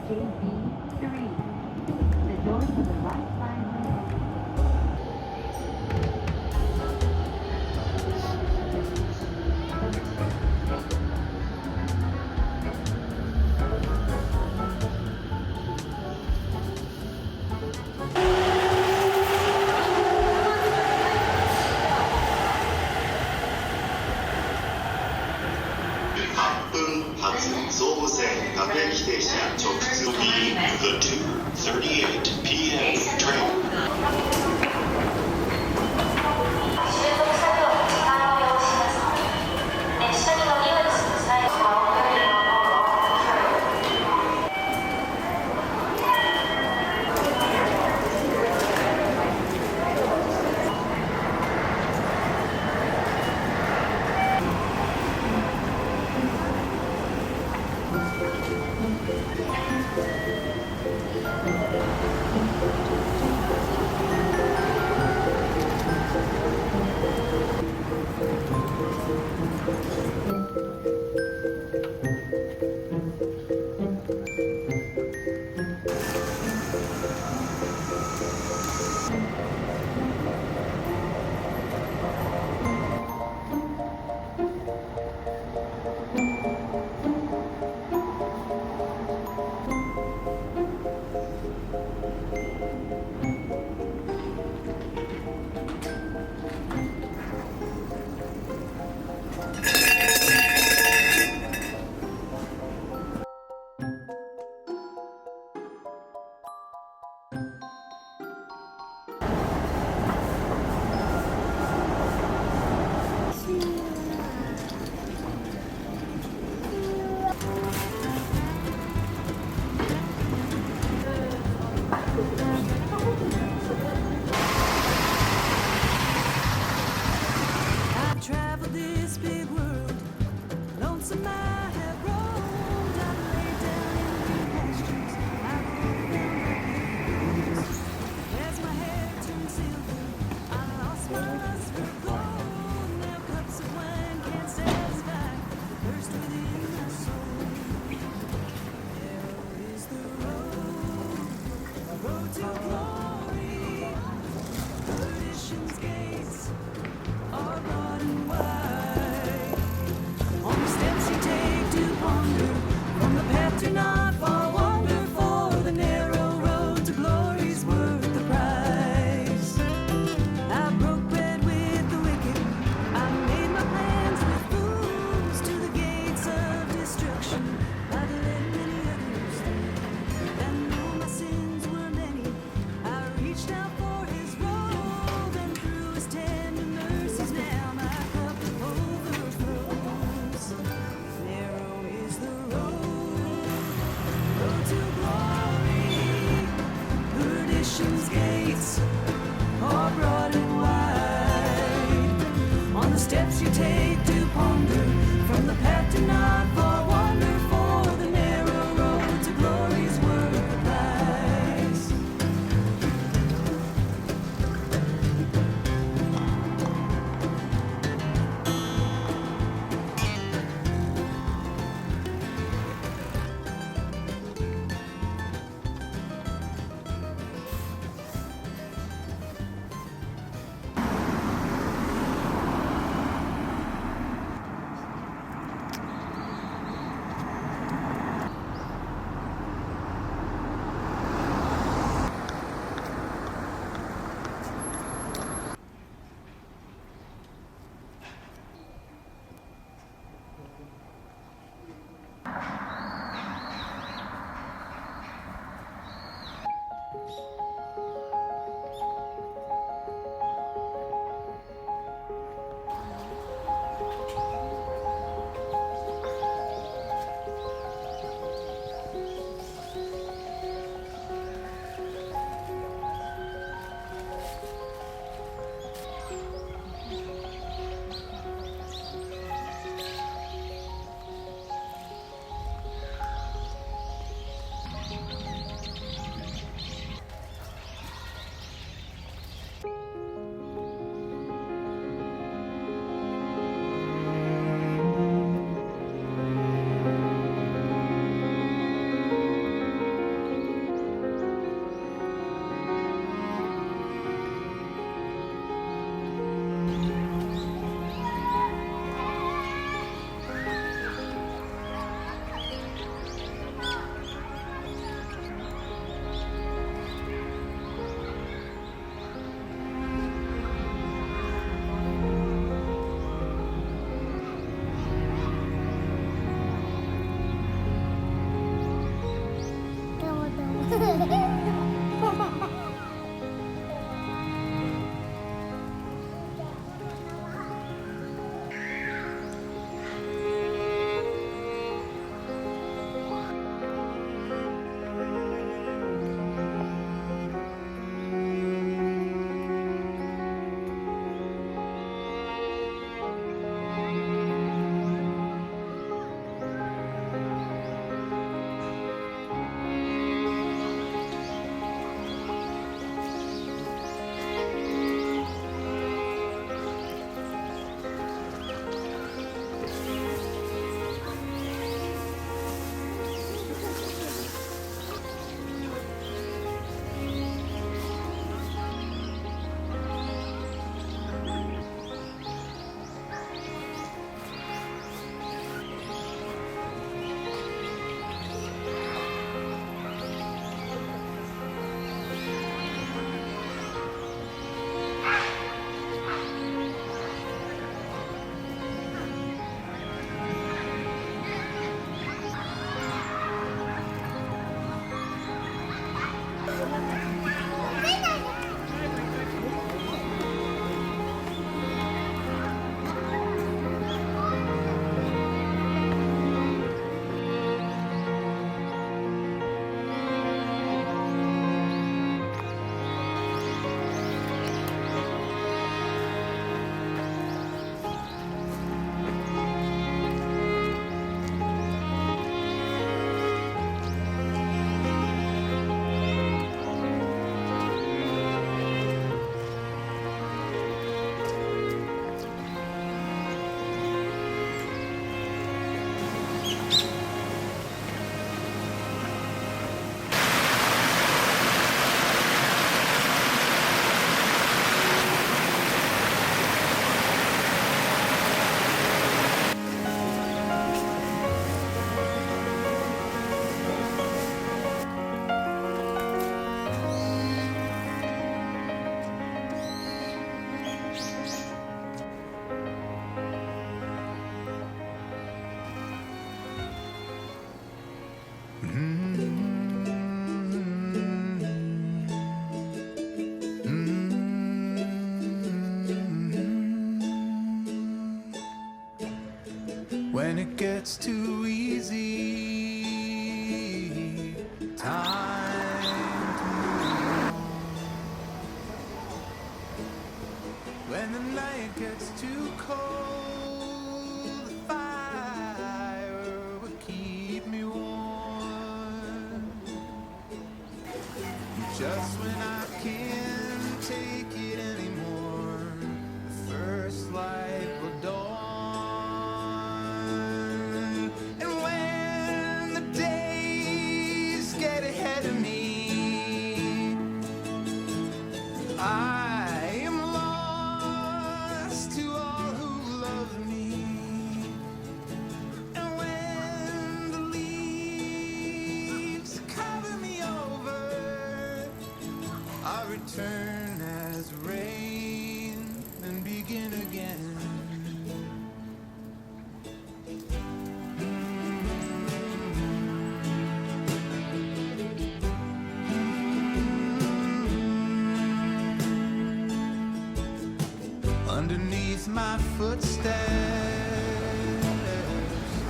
JB3. The door to the right side will open.発総武線各駅停車直通 B the 2:38 p.m. train. gets too easy, time to move on. When the night gets too cold, the fire will keep me warm. Just when I can't take it anymore, the first light will dawn. And when the days get ahead of me, I am lost to all who love me. And when the leaves cover me over, I return as rain and begin again. Underneath my footsteps,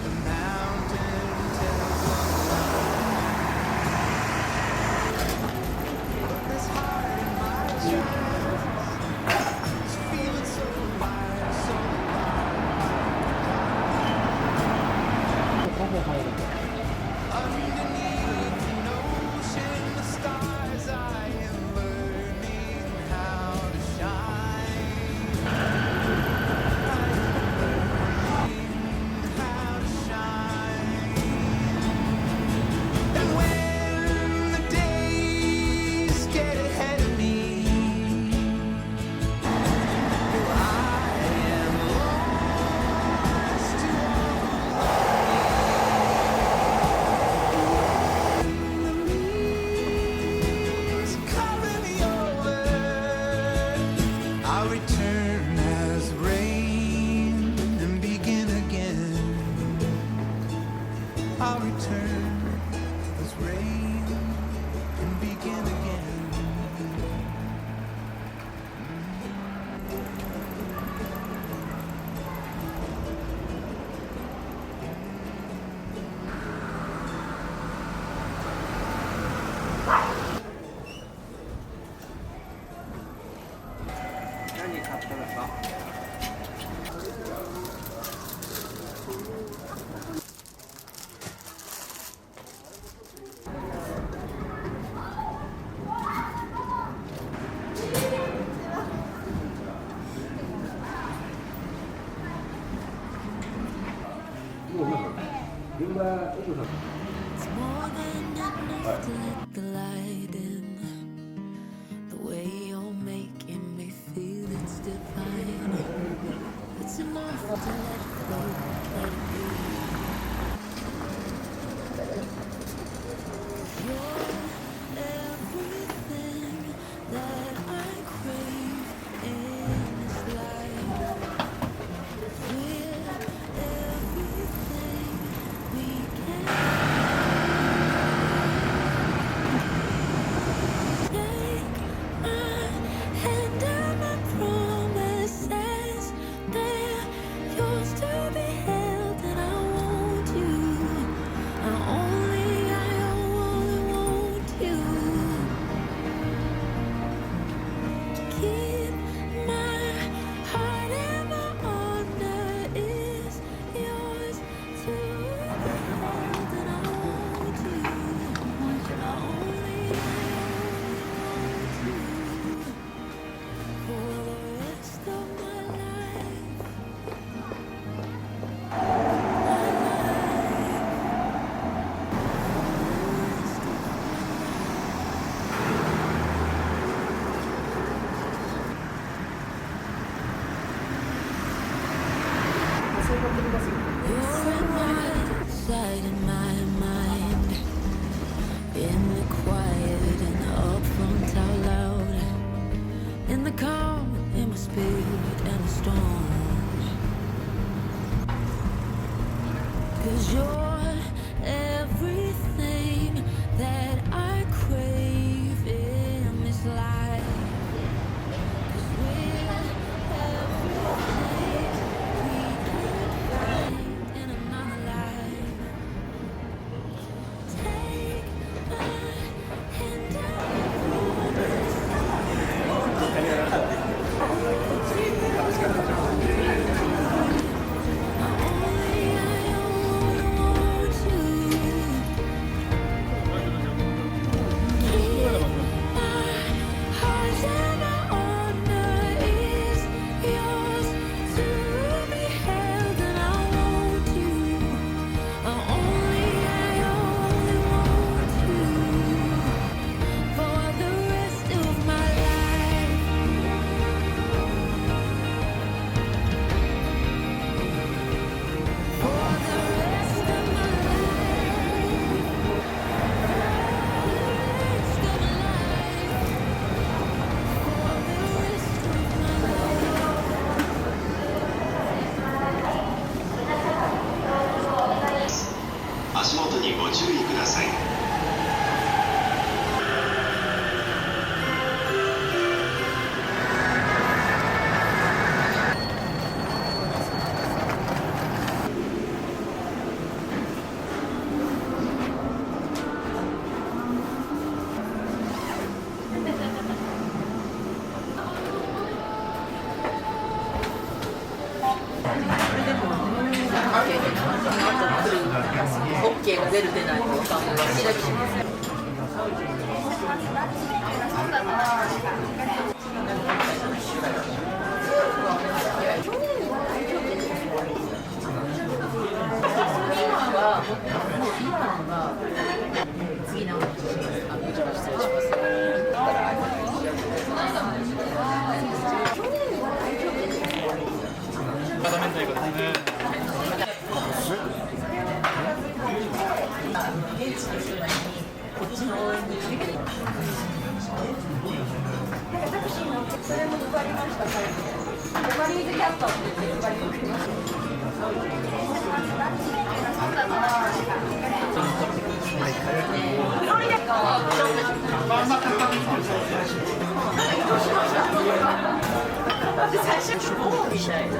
the mountain tells a lie. This heart in my chest is feeling so alive, so underneath an ocean of stars. I am learning how to shine, how to shine. And when the days get ahead of me, I am lost to all the leaves cover me over. I return as rain and begin again. I'll return as rain and begin again. It's more than enough to let the light in. The way you're making me feel it's divine. It's enough to let it flow, let it be. You're everything that I crave in this life. We're everything we can. Take my hand and my promises, they're yours to be ご注意ください。オッケーが出る出ないと分かんない。調べします。次の失礼します。固めたいことですね。現地の人にこっちの応援に来てくれる。タクシー乗ってそれも配りましたから。マリーズキャットって言って配りました。最初ゴーみたいな。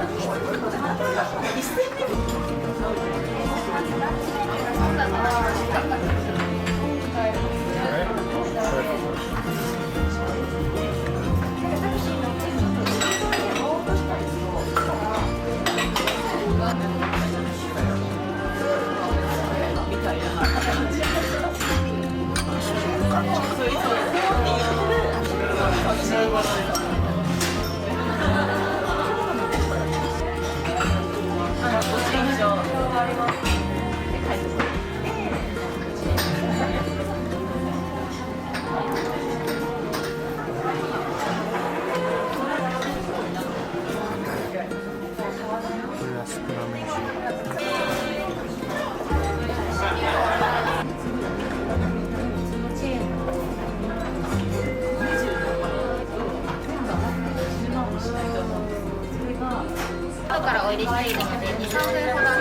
後からお入れしたいので2、3分ほど